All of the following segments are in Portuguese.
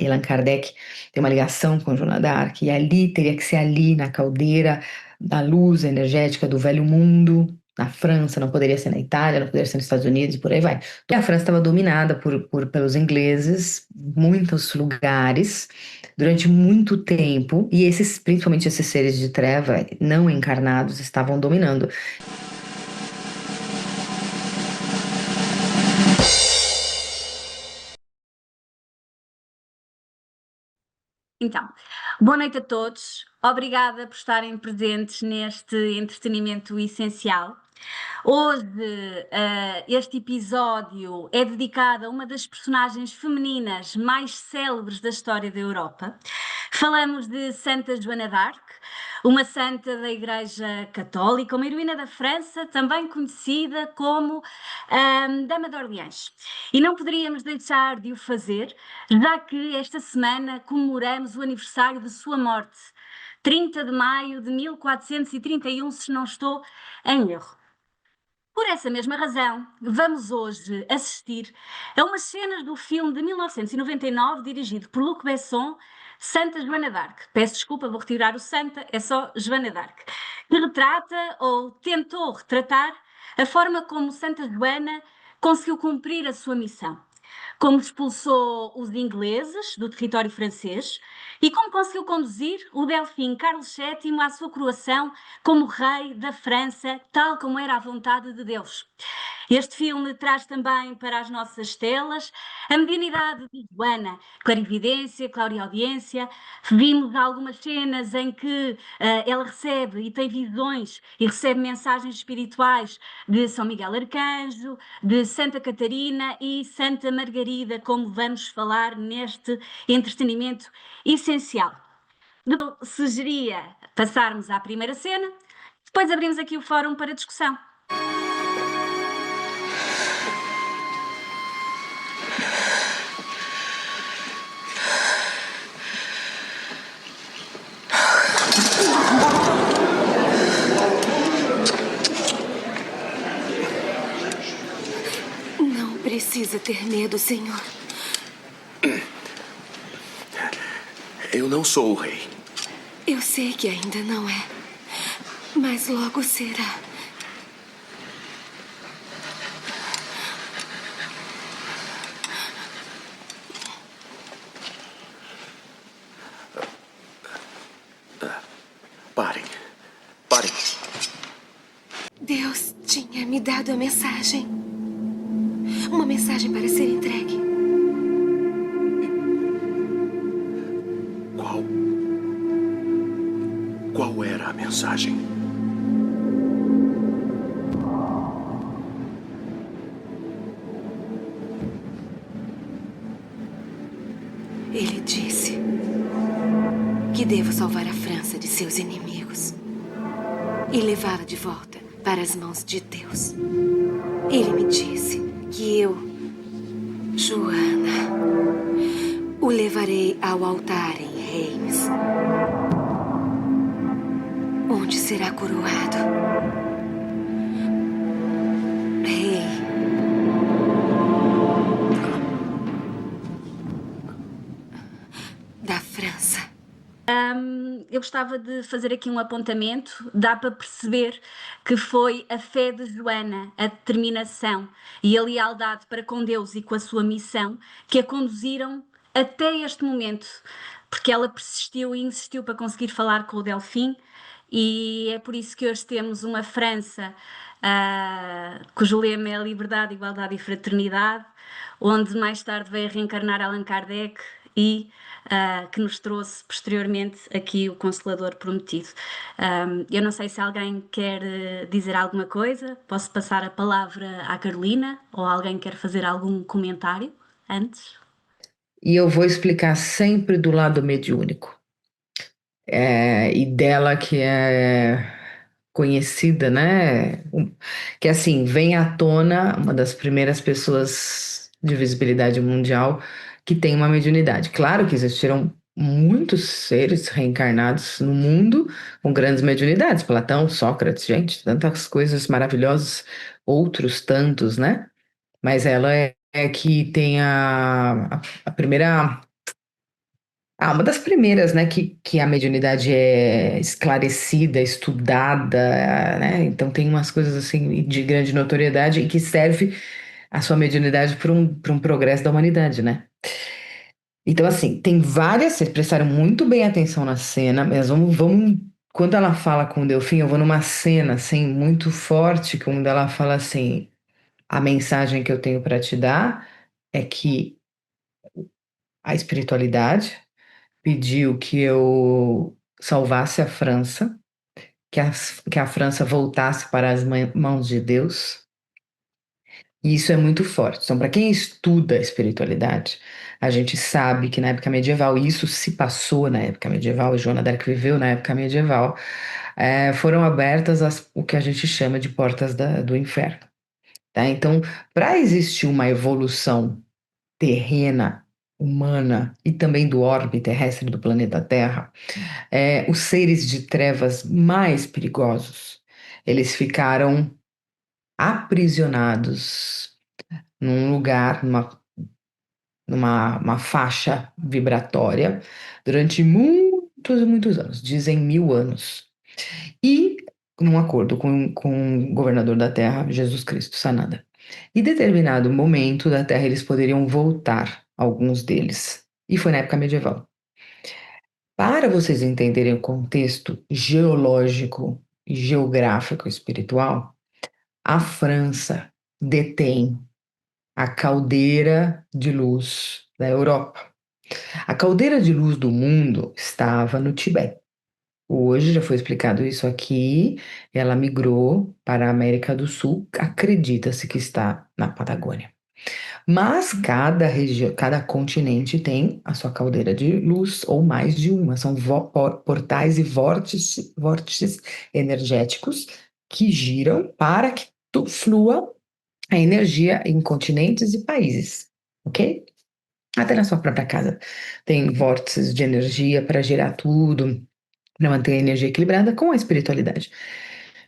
e Allan Kardec tem uma ligação com Joana d'Arc, e ali teria que ser ali, na caldeira da luz energética do velho mundo, na França, não poderia ser na Itália, não poderia ser nos Estados Unidos, e por aí vai. A França estava dominada pelos ingleses, muitos lugares, durante muito tempo, e esses, principalmente esses seres de treva não encarnados, estavam dominando. Então, boa noite a todos. Obrigada por estarem presentes neste entretenimento essencial. Hoje, este episódio é dedicado a uma das personagens femininas mais célebres da história da Europa. Falamos de Santa Joana d'Arc, uma santa da Igreja Católica, uma heroína da França, também conhecida como Dama de Orleans. E não poderíamos deixar de o fazer, já que esta semana comemoramos o aniversário de sua morte, 30 de maio de 1431, se não estou em erro. Por essa mesma razão, vamos hoje assistir a umas cenas do filme de 1999, dirigido por Luc Besson, Santa Joana d'Arc. Peço desculpa, vou retirar o Santa, é só Joana d'Arc. Que retrata, ou tentou retratar, a forma como Santa Joana conseguiu cumprir a sua missão. Como expulsou os ingleses do território francês e como conseguiu conduzir o Delfim Carlos VII à sua coroação como rei da França, tal como era a vontade de Deus. Este filme traz também para as nossas telas a mediunidade de Joana, clarividência, clareaudiência. Vimos algumas cenas em que ela recebe e tem visões e recebe mensagens espirituais de São Miguel Arcanjo, de Santa Catarina e Santa Margarida, como vamos falar neste entretenimento essencial. Eu sugeria passarmos à primeira cena, depois abrimos aqui o fórum para discussão. Não precisa ter medo, senhor. Eu não sou o rei. Eu sei que ainda não é, mas logo será. Parem. Parem. Deus tinha me dado a mensagem. Uma mensagem para ser entregue. Qual era a mensagem? Ele disse que devo salvar a França de seus inimigos e levá-la de volta para as mãos de Deus. Ele me disse que eu, Joana, o levarei ao altar em Reims, onde será coroado rei. Da França. Eu gostava de fazer aqui um apontamento. Dá para perceber que foi a fé de Joana, a determinação e a lealdade para com Deus e com a sua missão que a conduziram até este momento, porque ela persistiu e insistiu para conseguir falar com o Delfim, e é por isso que hoje temos uma França cujo lema é a liberdade, igualdade e fraternidade, onde mais tarde veio a reencarnar Allan Kardec e que nos trouxe posteriormente aqui o Consolador Prometido. Eu não sei se alguém quer dizer alguma coisa, posso passar a palavra à Carolina, ou alguém quer fazer algum comentário antes? E eu vou explicar sempre do lado mediúnico. E dela que é conhecida, né? Que assim, vem à tona uma das primeiras pessoas de visibilidade mundial que tem uma mediunidade. Claro que existiram muitos seres reencarnados no mundo com grandes mediunidades, Platão, Sócrates, gente, tantas coisas maravilhosas, outros tantos, né? Mas ela é que tem a primeira Uma das primeiras, né, que a mediunidade é esclarecida, estudada, né? Então tem umas coisas assim de grande notoriedade e que serve a sua mediunidade para um progresso da humanidade, né? Então, assim, tem várias, vocês prestaram muito bem atenção na cena, mas quando ela fala com o Delfim, eu vou numa cena, assim, muito forte, quando ela fala assim, a mensagem que eu tenho para te dar é que a espiritualidade pediu que eu salvasse a França, que a França voltasse para as mãos de Deus. E isso é muito forte. Então, para quem estuda a espiritualidade, a gente sabe que na época medieval, e isso se passou na época medieval, e Joana d'Arc viveu na época medieval, foram abertas o que a gente chama de portas do inferno. Tá? Então, para existir uma evolução terrena, humana e também do orbe terrestre do planeta Terra, os seres de trevas mais perigosos, eles ficaram aprisionados num lugar, numa uma faixa vibratória durante muitos e muitos anos, dizem 1000 anos. E num acordo com o governador da Terra, Jesus Cristo Sananda. Em determinado momento da Terra, eles poderiam voltar, alguns deles. E foi na época medieval. Para vocês entenderem o contexto geológico, geográfico e espiritual, a França detém a caldeira de luz da Europa. A caldeira de luz do mundo estava no Tibete. Hoje já foi explicado isso aqui. Ela migrou para a América do Sul. Acredita-se que está na Patagônia. Mas cada região, cada continente tem a sua caldeira de luz, ou mais de uma. São portais e vórtices energéticos que giram para que flua a energia em continentes e países, ok? Até na sua própria casa tem vórtices de energia para gerar tudo, para manter a energia equilibrada com a espiritualidade.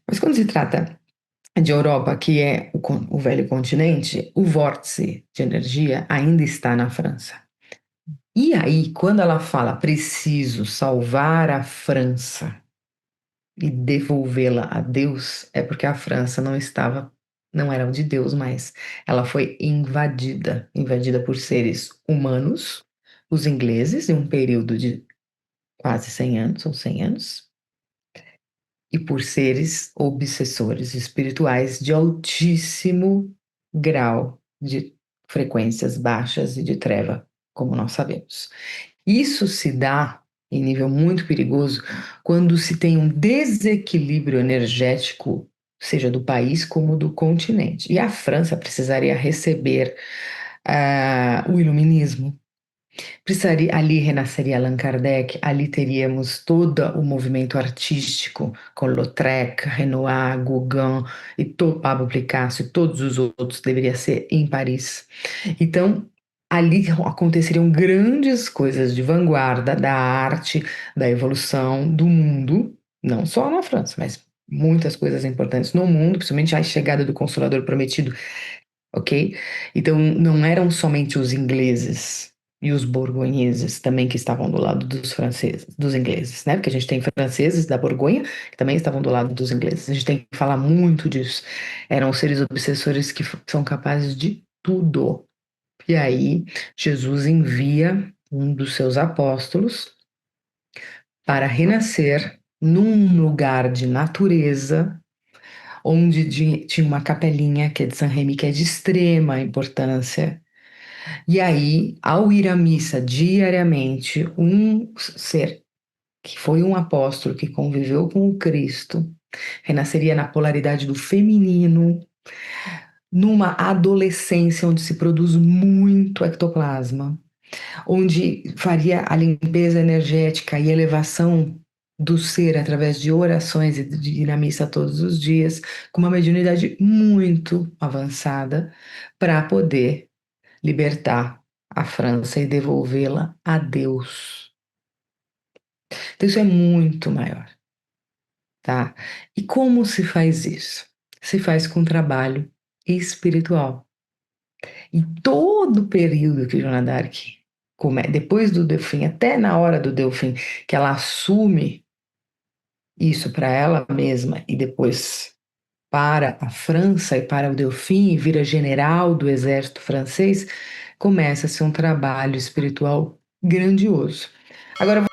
Mas quando se trata de Europa, que é o velho continente, o vórtice de energia ainda está na França. E aí, quando ela fala preciso salvar a França e devolvê-la a Deus, é porque a França não era de Deus mais. Ela foi invadida por seres humanos, os ingleses, em um período de quase 100 anos, ou 100 anos, e por seres obsessores espirituais de altíssimo grau de frequências baixas e de treva, como nós sabemos. Isso se dá em nível muito perigoso quando se tem um desequilíbrio energético, seja do país como do continente. E a França precisaria receber o iluminismo. Ali renasceria Allan Kardec, ali teríamos todo o movimento artístico, com Lautrec, Renoir, Gauguin e Pablo Picasso e todos os outros, deveria ser em Paris. Então, ali aconteceriam grandes coisas de vanguarda da arte, da evolução do mundo, não só na França, mas muitas coisas importantes no mundo, principalmente a chegada do Consolador Prometido, ok? Então, não eram somente os ingleses e os borgonheses também que estavam do lado dos franceses, dos ingleses, né? Porque a gente tem franceses da Borgonha que também estavam do lado dos ingleses. A gente tem que falar muito disso. Eram seres obsessores que são capazes de tudo. E aí, Jesus envia um dos seus apóstolos para renascer num lugar de natureza, onde tinha uma capelinha que é de San Remi, que é de extrema importância. E aí, ao ir à missa diariamente, um ser que foi um apóstolo que conviveu com o Cristo, renasceria na polaridade do feminino, numa adolescência onde se produz muito ectoplasma, onde faria a limpeza energética e elevação do ser através de orações e de ir à missa todos os dias, com uma mediunidade muito avançada, para poder libertar a França e devolvê-la a Deus. Então, isso é muito maior, tá? E como se faz isso? Se faz com trabalho espiritual. E todo o período que Joana d'Arc depois do Delfim, até na hora do Delfim, que ela assume isso para ela mesma e depois para a França e para o Delfim e vira general do exército francês, começa-se um trabalho espiritual grandioso. Agora